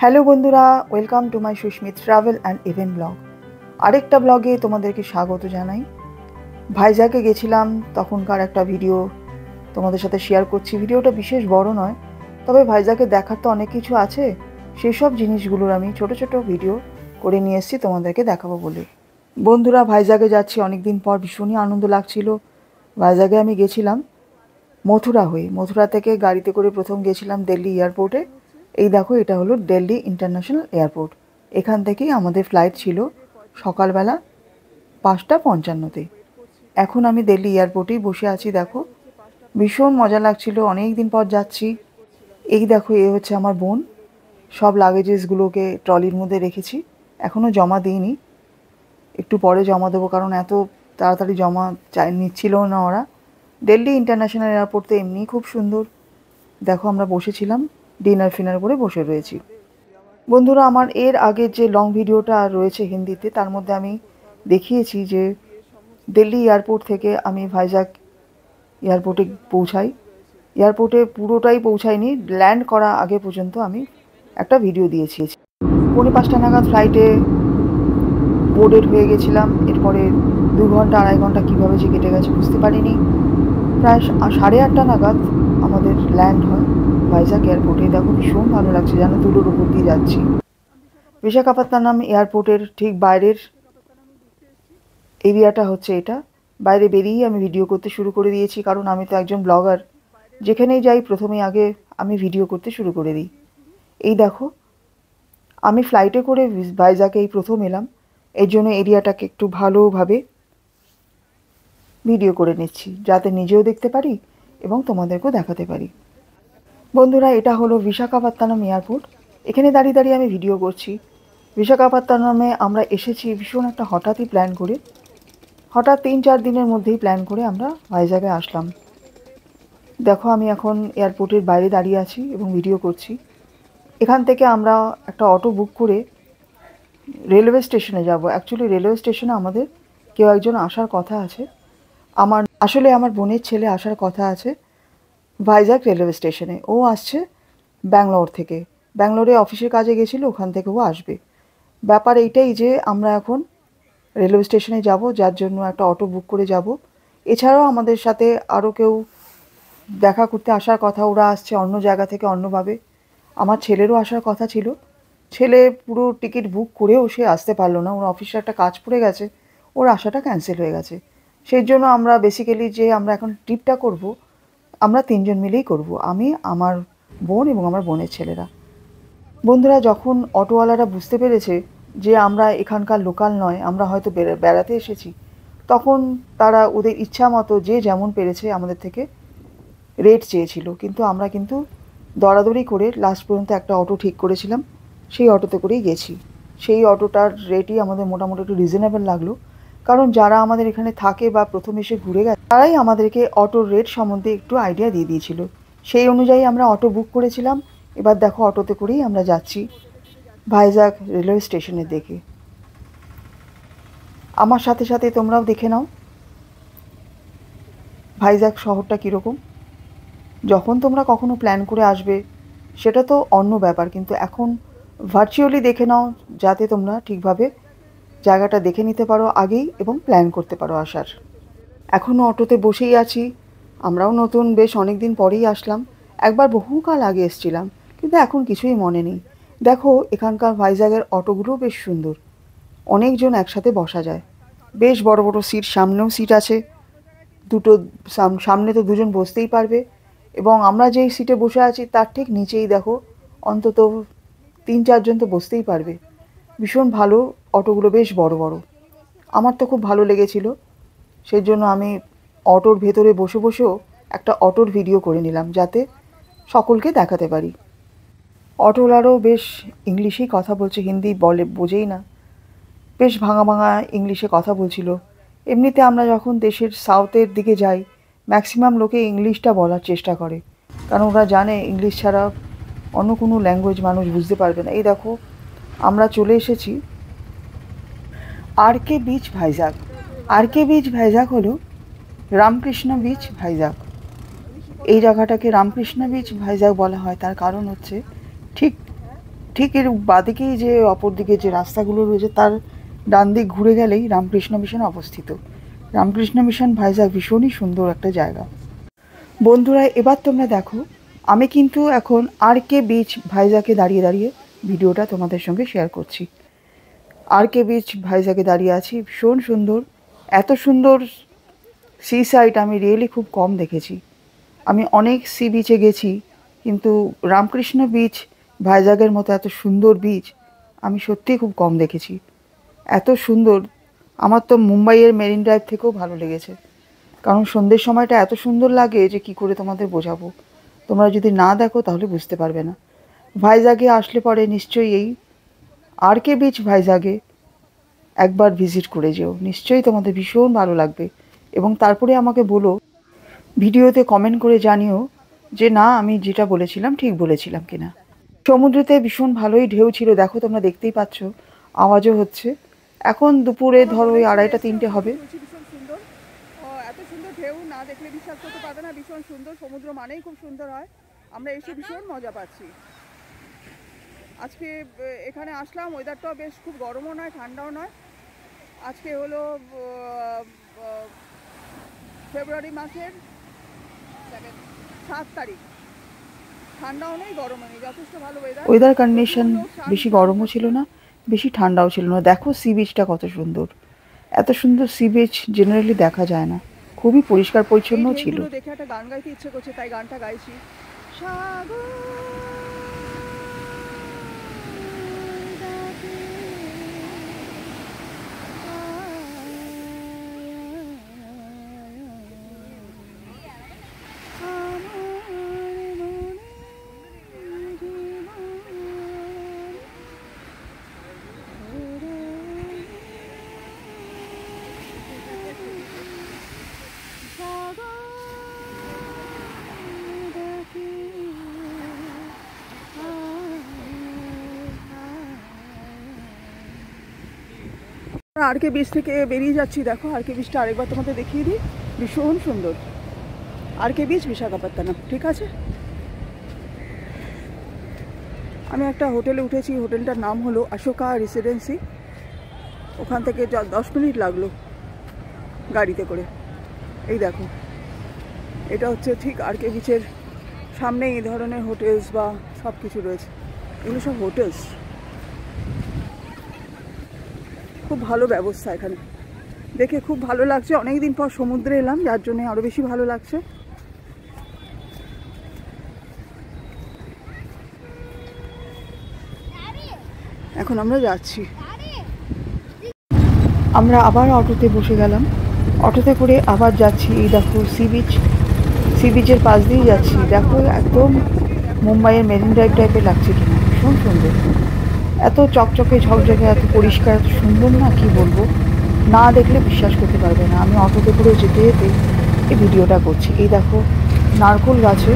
Hello বন্ধুরা, welcome to my Susmit travel and event blog. আরেকটা ব্লগে তোমাদেরকে স্বাগত জানাই। ভাইজ্যাগে গেছিলাম, তখনকার একটা ভিডিও তোমাদের সাথে শেয়ার করছি। ভিডিওটা বিশেষ বড় নয়, তবে ভাইজ্যাগে দেখার তো অনেক কিছু আছে, সেসব জিনিসগুলোর আমি ছোট ছোট ভিডিও করে নিয়ে এসেছি তোমাদেরকে দেখাবো বলে। বন্ধুরা, ভাইজ্যাগে যাচ্ছি অনেক দিন পর, ভীষণই আনন্দ লাগছিল। ভাইজ্যাগে আমি গেছিলাম মথুরা হয়ে। মথুরা থেকে গাড়িতে করে প্রথম গেছিলাম দিল্লি এয়ারপোর্টে। এই দেখো, এটা হলো দিল্লি ইন্টারন্যাশনাল এয়ারপোর্ট। এখান থেকেই আমাদের ফ্লাইট ছিল সকালবেলা 5:55-তে। এখন আমি দিল্লি এয়ারপোর্টেই বসে আছি। দেখো, ভীষণ মজা লাগছিল, অনেক দিন পর যাচ্ছি। এই দেখো, এ হচ্ছে আমার বোন। সব লাগেজেসগুলোকে ট্রলির মধ্যে রেখেছি, এখনও জমা দিইনি, একটু পরে জমা দেবো, কারণ এত তাড়াতাড়ি জমা নিচ্ছিল না ওরা। দিল্লি ইন্টারন্যাশনাল এয়ারপোর্ট তো এমনিই খুব সুন্দর। দেখো, আমরা বসেছিলাম, ডিনার ফিনার করে বসে রয়েছি। বন্ধুরা, আমার এর আগের যে লং ভিডিওটা রয়েছে হিন্দিতে, তার মধ্যে আমি দেখিয়েছি যে দিল্লি এয়ারপোর্ট থেকে আমি ভাইজ্যাগ এয়ারপোর্টে পৌঁছাই। এয়ারপোর্টে পুরোটাই পৌঁছাইনি, ল্যান্ড করা আগে পর্যন্ত আমি একটা ভিডিও দিয়েছি। 4:45 নাগাদ ফ্লাইটে বোর্ডেড হয়ে গেছিলাম। এরপরে 2 ঘন্টা 2.5 ঘন্টা কীভাবে যে কেটে গেছে বুঝতে পারিনি। প্রায় 8:30 নাগাদ আমাদের ল্যান্ড হয় ভাইজ্যাগ এয়ারপোর্টে। দেখো, ভীষণ ভালো লাগছে, যেন তুলোর উপর দিয়ে যাচ্ছি। বিশাখাপত্তনম এয়ারপোর্টের ঠিক বাইরের এরিয়াটা হচ্ছে এটা। বাইরে বেরিয়েই আমি ভিডিও করতে শুরু করে দিয়েছি, কারণ আমি তো একজন ব্লগার। যেখানেই যাই প্রথমেই আগে আমি ভিডিও করতে শুরু করে দিই। এই দেখো, আমি ফ্লাইটে করে ভাইজ্যাগে এই প্রথম এলাম, এর জন্য এরিয়াটাকে একটু ভালোভাবে ভিডিও করে নিচ্ছি, যাতে নিজেও দেখতে পারি এবং তোমাদেরকেও দেখাতে পারি। বন্ধুরা, এটা হলো বিশাখাপত্তনম এয়ারপোর্ট। এখানে দাঁড়িয়ে দাঁড়িয়ে আমি ভিডিও করছি। বিশাখাপত্তনমে আমরা এসেছি ভীষণ একটা হঠাৎই প্ল্যান করে। হঠাৎ 3-4 দিনের মধ্যেই প্ল্যান করে আমরা ভাইজ্যাগে আসলাম। দেখো, আমি এখন এয়ারপোর্টের বাইরে দাঁড়িয়ে আছি এবং ভিডিও করছি। এখান থেকে আমরা একটা অটো বুক করে রেলওয়ে স্টেশনে যাব। অ্যাকচুয়ালি রেলওয়ে স্টেশনে আমাদের কেউ একজন আসার কথা আছে। আমার বোনের ছেলে আসার কথা আছে ভাইজ্যাগ রেলওয়ে স্টেশনে। ও আসছে ব্যাঙ্গালোর থেকে। ব্যাঙ্গালোরে অফিসের কাজে গেছিলো, ওখান থেকে ও আসবে। ব্যাপার এইটাই যে আমরা এখন রেলওয়ে স্টেশনে যাব, যার জন্য একটা অটো বুক করে যাব। এছাড়াও আমাদের সাথে আরও কেউ দেখা করতে আসার কথা, ওরা আসছে অন্য জায়গা থেকে অন্যভাবে। আমার ছেলেরও আসার কথা ছিল, ছেলে পুরো টিকিট বুক করেও সে আসতে পারলো না, ওর অফিসে একটা কাজ পড়ে গেছে, ওর আসাটা ক্যান্সেল হয়ে গেছে। সেই জন্য আমরা বেসিক্যালি যে আমরা এখন ট্রিপটা করব, আমরা 3 জন মিলেই করব, আমি, আমার বোন এবং আমার বোনের ছেলেরা। বন্ধুরা, যখন অটোওয়ালারা বুঝতে পেরেছে যে আমরা এখানকার লোকাল নয়, আমরা হয়তো বেড়াতে এসেছি, তখন তারা ওদের ইচ্ছা মতো যে যেমন পেরেছে আমাদের থেকে রেট চেয়েছিল। কিন্তু আমরা দরাদরি করে লাস্ট পর্যন্ত একটা অটো ঠিক করেছিলাম, সেই অটোতে করেই গেছি। সেই অটোটার রেটই আমাদের মোটামুটি একটু রিজনেবল লাগলো, কারণ যারা আমাদের এখানে থাকে বা প্রথম এসে ঘুরে গেছে, তারাই আমাদেরকে অটোর রেট সম্বন্ধে একটু আইডিয়া দিয়ে দিয়েছিল। সেই অনুযায়ী আমরা অটো বুক করেছিলাম। এবার দেখো, অটোতে করেই আমরা যাচ্ছি ভাইজ্যাগ রেলওয়ে স্টেশনের দিকে। আমার সাথে সাথে তোমরাও দেখে নাও ভাইজ্যাগ শহরটা কীরকম। যখন তোমরা কখনো প্ল্যান করে আসবে সেটা তো অন্য ব্যাপার, কিন্তু এখন ভার্চুয়ালি দেখে নাও, যাতে তোমরা ঠিকভাবে জায়গাটা দেখে নিতে পারো আগেই এবং প্ল্যান করতে পারো আসার। এখনও অটোতে বসেই আছি। আমরাও নতুন, বেশ অনেক দিন পরেই আসলাম। একবার বহুকাল আগে এসেছিলাম, কিন্তু এখন কিছুই মনে নেই। দেখো, এখানকার ভাইজ্যাগের অটোগুলো বেশ সুন্দর, অনেকজন একসাথে বসা যায়, বেশ বড় বড় সিট, সামনেও সিট আছে দুটো। সামনে তো 2 জন বসতেই পারবে, এবং আমরা যেই সিটে বসে আছি তার ঠিক নিচেই দেখো অন্তত 3-4 জন তো বসতেই পারবে। ভীষণ ভালো, অটোগুলো বেশ বড় বড়। আমার তো খুব ভালো লেগেছিল, সেই জন্য আমি অটোর ভেতরে বসে বসেও একটা অটোর ভিডিও করে নিলাম, যাতে সকলকে দেখাতে পারি। অটোওয়ালারও বেশ ইংলিশেই কথা বলছে, হিন্দি বোঝেই না, বেশ ভাঙা ভাঙা ইংলিশে কথা বলছিল। এমনিতে আমরা যখন দেশের সাউথের দিকে যাই, ম্যাক্সিমাম লোকে ইংলিশটা বলার চেষ্টা করে, কারণ ওরা জানে ইংলিশ ছাড়া অন্য কোনো ল্যাঙ্গুয়েজ মানুষ বুঝতে পারবে না। এই দেখো, আমরা চলে এসেছি আর কে বিচ ভাইজ্যাগ। আর কে বিচ ভাইজ্যাগ হলো রামকৃষ্ণ বিচ ভাইজ্যাগ। এই জায়গাটাকে রামকৃষ্ণ বিচ ভাইজ্যাগ বলা হয়, তার কারণ হচ্ছে ঠিক ঠিক এর বাদিকেই যে অপর দিকে যে রাস্তাগুলো রয়েছে তার ডান দিক ঘুরে গেলেই রামকৃষ্ণ মিশন অবস্থিত। রামকৃষ্ণ মিশন ভাইজাগ ভীষণই সুন্দর একটা জায়গা। বন্ধুরা এবার তোমরা দেখো, আমি কিন্তু এখন RK বিচ ভাইজাগে দাঁড়িয়ে দাঁড়িয়ে ভিডিওটা তোমাদের সঙ্গে শেয়ার করছি। RK বিচ ভাইজাগে দাঁড়িয়ে আছি, ভীষণ সুন্দর। এত সুন্দর সি সাইড আমি রিয়েলি খুব কম দেখেছি। আমি অনেক সি বিচে গেছি, কিন্তু রামকৃষ্ণ বিচ ভাইজাগের মতো এত সুন্দর বিচ আমি সত্যিই খুব কম দেখেছি। এত সুন্দর, আমার তো মুম্বাইয়ের মেরিন ড্রাইভ থেকেও ভালো লেগেছে। কারণ সন্ধ্যের সময়টা এত সুন্দর লাগে যে কি করে তোমাদের বোঝাবো। তোমরা যদি না দেখো তাহলে বুঝতে পারবে না। ভাইজাগে আসলে পরে নিশ্চয়ই এই RK বিচ ভাইজাগে একবার ভিজিট করে যেও, নিশ্চয়ই তোমাদের ভীষণ ভালো লাগবে। এবং তারপরে আমাকে বলো, ভিডিওতে কমেন্ট করে জানিও যে না আমি যেটা বলেছিলাম ঠিক বলেছিলাম কিনা। সমুদ্রেতে ভীষণ ভালোই ঢেউ ছিল, দেখো তোমরা দেখতেই পাচ্ছ, আওয়াজও হচ্ছে। এখন দুপুরে ধরো ওই 2:30-3টে হবে। ভীষণ সুন্দর, এত সুন্দর ঢেউ না দেখলে বিশ্বাস করতে পারবে না। ভীষণ সুন্দর, সমুদ্র মানেই খুব সুন্দর হয়। আমরা এসে ভীষণ মজা পাচ্ছি। আজকে এখানে আসলাম, ওয়েদারটাও বেশ খুব গরমও নয় ঠান্ডাও নয়। আজকে হলো ফেব্রুয়ারি মাসের 7 তারিখ। ঠান্ডাও নেই গরমও নেই, যথেষ্ট ভালো ওয়েদার কন্ডিশন। বেশি গরমও ছিল না, বেশি ঠান্ডাও ছিল না। দেখো সি বিচটা কত সুন্দর। এত সুন্দর সি বিচ জেনারেলি দেখা যায় না, খুবই পরিষ্কার পরিচ্ছন্নও ছিল। দেখে একটা গান গাইতে ইচ্ছে করছে, তাই গানটা গাইছি। সাগর RK বিচ থেকে বেরিয়ে যাচ্ছি। দেখো RK বিচটা আরেকবার তোমাদের দেখিয়ে দিই, ভীষণ সুন্দর। RK বিচ বিশাখাপত্তনম, ঠিক আছে। আমি একটা হোটেলে উঠেছি, হোটেলটার নাম হলো অশোকা রেসিডেন্সি। ওখান থেকে 10 মিনিট লাগলো গাড়িতে করে। এই দেখো, এটা হচ্ছে ঠিক RK বিচের সামনে এই ধরনের হোটেলস বা সব কিছু রয়েছে। এগুলো সব হোটেলস, খুব ভালো ব্যবস্থা এখানে। দেখে খুব ভালো লাগছে, অনেকদিন পর সমুদ্রে এলাম যার জন্য আরো বেশি ভালো লাগছে। এখন আমরা যাচ্ছি। আমরা আবার অটোতে বসে গেলাম, অটোতে করে আবার যাচ্ছি। এই দেখো সি বিচ, সি বিচের পাশ দিয়েই যাচ্ছি। দেখো একদম মুম্বাইয়ের মেরিন ড্রাইভ টাইপের লাগছে কিনা, ভীষণ সুন্দর। এত চকচকে ঝকঝকে, এত পরিষ্কার, এত সুন্দর না কি বলবো, না দেখলে বিশ্বাস করতে পারবে না। আমি অটোতে করে যেতে যেতে এই ভিডিওটা করছি। এই দেখো নারকেল গাছে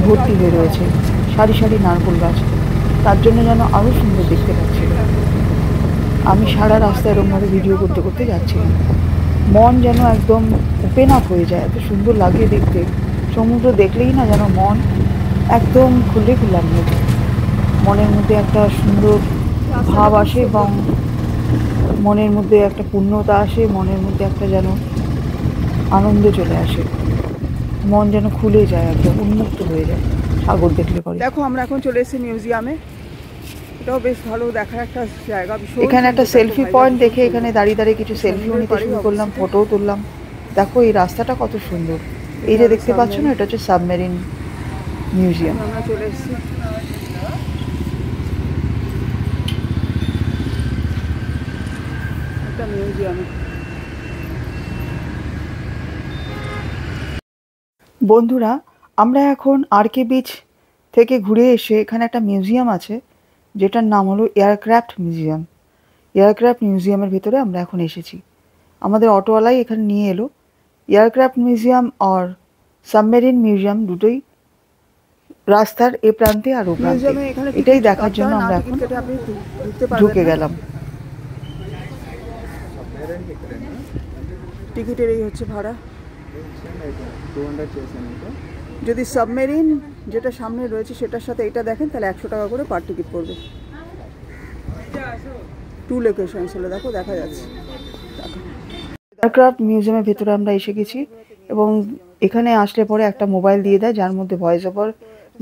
ভর্তি হয়ে রয়েছে, সারি সারি নারকেল গাছ, তার জন্য যেন আরও সুন্দর দেখতে পাচ্ছিল। আমি সারা রাস্তায় এরকমভাবে ভিডিও করতে করতে যাচ্ছিলাম। মন যেন একদম ওপেন আপ হয়ে যায়, এত সুন্দর লাগে দেখতে। সমুদ্র দেখলেই না যেন মন একদম খুলে খুলার মতো, মনের মধ্যে একটা সুন্দর ভাব আসে এবং মনের মধ্যে একটা পূর্ণতা আসে, মনের মধ্যে একটা যেন আনন্দ চলে আসে, মন যেন খুলে যায়, একদম উন্মুক্ত হয়ে যায় সাগর দেখলে পরে। দেখো আমরা এখন চলে এসেছি মিউজিয়ামে। এটাও বেশ ভালো দেখার একটা জায়গা। এখানে একটা সেলফি পয়েন্ট দেখে এখানে দাঁড়িয়ে দাঁড়িয়ে কিছু সেলফিও নিতে শুরু করলাম, ফটোও তুললাম। দেখো এই রাস্তাটা কত সুন্দর। এই যে দেখতে পাচ্ছ না, এটা হচ্ছে সাবমেরিন মিউজিয়াম। আমরা চলে এসেছি। একটা মিউজিয়ামে। বন্ধুরা আমরা এখন RK বিচ থেকে ঘুরে এসে এখানে একটা মিউজিয়াম আছে যেটার নাম হলো এয়ারক্রাফট মিউজিয়াম। এয়ারক্রাফট মিউজিয়ামের ভেতরে আমরা এখন এসেছি। আমাদের অটোওয়ালাই এখানে নিয়ে এলো। এয়ারক্রাফট মিউজিয়াম আর সাবমেরিন মিউজিয়াম দুটোই রাস্তার এ প্রান্তে আর ও প্রান্তে। এটাই দেখার জন্য আমরা এখন ঢুকে গেলাম। টিকিটের এই হচ্ছে ভাড়া। যদি সাবমেরিন যেটা সামনে রয়েছে সেটার সাথে এটা দেখেন তাহলে 100 টাকা করে পার টিকিট পড়বে। 2 লোকেশনস হলো, দেখো দেখা যাচ্ছে। এয়ারক্রাফট মিউজিয়ামের ভেতরে আমরা এসে গেছি এবং এখানে আসলে পরে একটা মোবাইল দিয়ে দেয় যার মধ্যে ভয়েস ওভার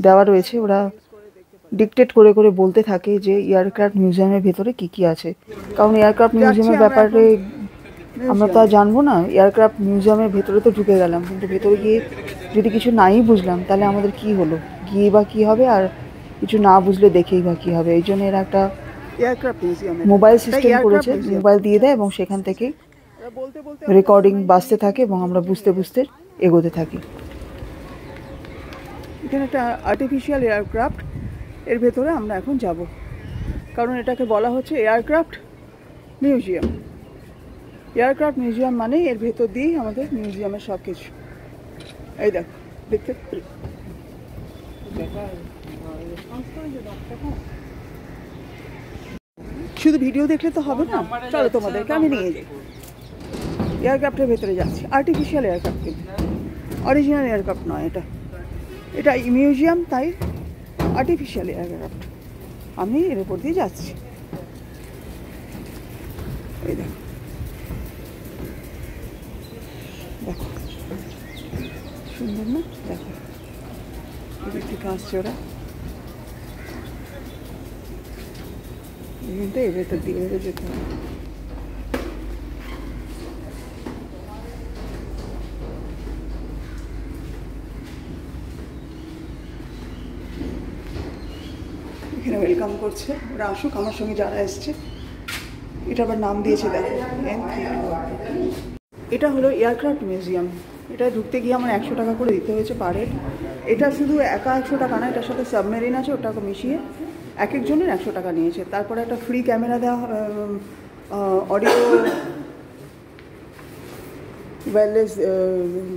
দেওয়া রয়েছে। ওরা ডিকটেট করে করে বলতে থাকে যে এয়ারক্রাফট মিউজিয়ামের ভেতরে কি কি আছে, কারণ এয়ারক্রাফট মিউজিয়ামের ব্যাপারে আমরা তো আর জানবো না। এয়ারক্রাফট মিউজিয়ামের ভেতরে তো ঢুকে গেলাম, কিন্তু ভেতরে গিয়ে যদি কিছু নাই বুঝলাম তাহলে আমাদের কি হলো, গিয়ে বা কী হবে, আর কিছু না বুঝলে দেখেই বা কী হবে। এই জন্য এরা একটা এয়ারক্রাফট মিউজিয়াম মোবাইল সিস্টেম করেছে, মোবাইল দিয়ে দেয় এবং সেখান থেকে রেকর্ডিং বাজতে থাকে এবং আমরা বুঝতে বুঝতে এগোতে থাকি। এখানে একটা আর্টিফিশিয়াল এয়ারক্রাফট, এর ভেতরে আমরা এখন যাব, কারণ এটাকে বলা হচ্ছে এয়ারক্রাফট মিউজিয়াম। এয়ারক্রাফট মিউজিয়াম মানে এর ভেতর দিয়েই আমাদের মিউজিয়ামের সব কিছু। এই দেখো, দেখতে শুধু ভিডিও দেখলে তো হবে না, চলো তোমাদেরকে আমি নিয়ে যাই। এয়ারক্রাফটের ভেতরে যাচ্ছি। আর্টিফিশিয়াল এয়ারক্রাফট, কিন্তু অরিজিনাল এয়ারক্রাফট নয় এটা। এটা মিউজিয়াম, তাই আর্টিফিশিয়াল এয়ারক্রাফট। আমি এর উপর দিয়ে যাচ্ছি। এই দেখো, দেখো সুন্দর না? দেখো এদিক থেকে আসছে ওরা, কিন্তু এর ভেতর দিয়ে যেতে হবে। এখানে ওয়েলকাম করছে, ওরা আসুক আমার সঙ্গে যারা এসছে। এটা আবার নাম দিয়েছে দেখো, এটা হলো এয়ারক্রাফট মিউজিয়াম। এটা ঢুকতে গিয়ে আমার 100 টাকা করে দিতে হয়েছে পার হেড। এটা শুধু একা 100 টাকা না, এটার সাথে সাবমেরিন আছে, ওটাকে মিশিয়ে এক একজনের 100 টাকা নিয়েছে। তারপরে একটা ফ্রি ক্যামেরা দেওয়া, অডিও ওয়্যারলেস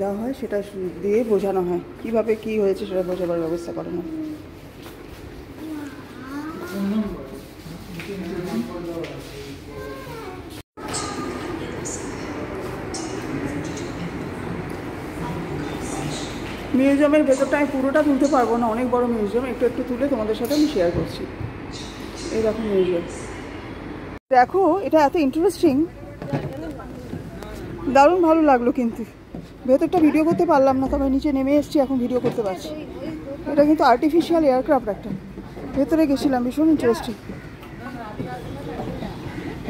দেওয়া হয়, সেটা দিয়ে বোঝানো হয় কীভাবে কী হয়েছে, সেটা বোঝাবার ব্যবস্থা করানো হয়। মিউজিয়ামের ভেতরটা আমি পুরোটা তুলতে পারবো না, অনেক বড় মিউজিয়াম, একটু একটু তুলে তোমাদের সাথে আমি শেয়ার করছি। এই দেখো মিউজিয়াম, দেখো এটা এত ইন্টারেস্টিং, দারুণ ভালো লাগলো। কিন্তু ভেতরটা ভিডিও করতে পারলাম না, তবে নিচে নেমে এসেছি, এখন ভিডিও করতে পারছি। এটা কিন্তু আর্টিফিশিয়াল এয়ারক্রাফট একটা, ভেতরে গেছিলাম, ভীষণ ইন্টারেস্টিং,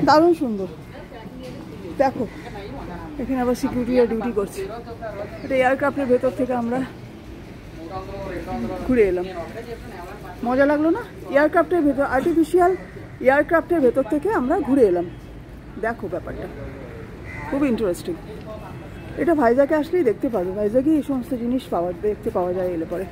দারুণ সুন্দর। দেখো এখানে আবার সিকিউরিটিরা ডিউটি করছে। এটা এয়ারক্রাফটের ভেতর থেকে আমরা ঘুরে এলাম, মজা লাগলো না? এয়ারক্রাফটের ভেতর, আর্টিফিশিয়াল এয়ারক্রাফটের ভেতর থেকে আমরা ঘুরে এলাম। দেখো ব্যাপারটা খুব ইন্টারেস্টিং। এটা ভাইজাগে আসলেই দেখতে পাবে, ভাইজাগে এই সমস্ত জিনিস দেখতে পাওয়া যায় এলে পরে।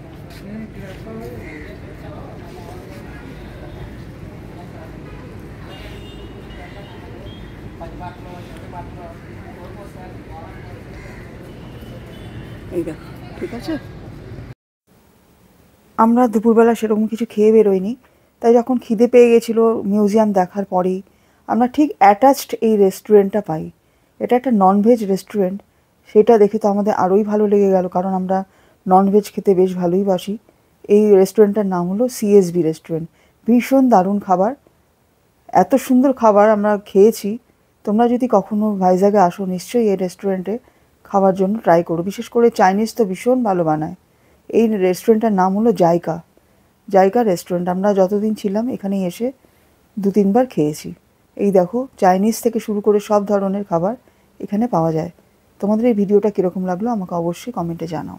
এই দেখো, ঠিক আছে। আমরা দুপুরবেলা সেরকম কিছু খেয়ে বেরোইনি, তাই যখন খিদে পেয়ে গেছিলো মিউজিয়াম দেখার পরেই আমরা ঠিক অ্যাটাচড এই রেস্টুরেন্টটা পাই। এটা একটা ননভেজ রেস্টুরেন্ট, সেটা দেখে তো আমাদের আরোই ভালো লেগে গেল, কারণ আমরা ননভেজ খেতে বেশ ভালোই বাসি। এই রেস্টুরেন্টটার নাম হলো সিএসবি রেস্টুরেন্ট। ভীষণ দারুণ খাবার, এত সুন্দর খাবার আমরা খেয়েছি। তোমরা যদি কখনো ভাইজাগে আসো নিশ্চয়ই এই রেস্টুরেন্টে খাবার জন্য ট্রাই করো, বিশেষ করে চাইনিজ তো ভীষণ ভালো বানায়। এই রেস্টুরেন্টটার নাম হলো জাইকা, জাইকা রেস্টুরেন্ট। আমরা যতদিন ছিলাম এখানে এসে 2-3 বার খেয়েছি। এই দেখো, চাইনিজ থেকে শুরু করে সব ধরনের খাবার এখানে পাওয়া যায়। তোমাদের এই ভিডিওটা কীরকম লাগলো আমাকে অবশ্যই কমেন্টে জানাও।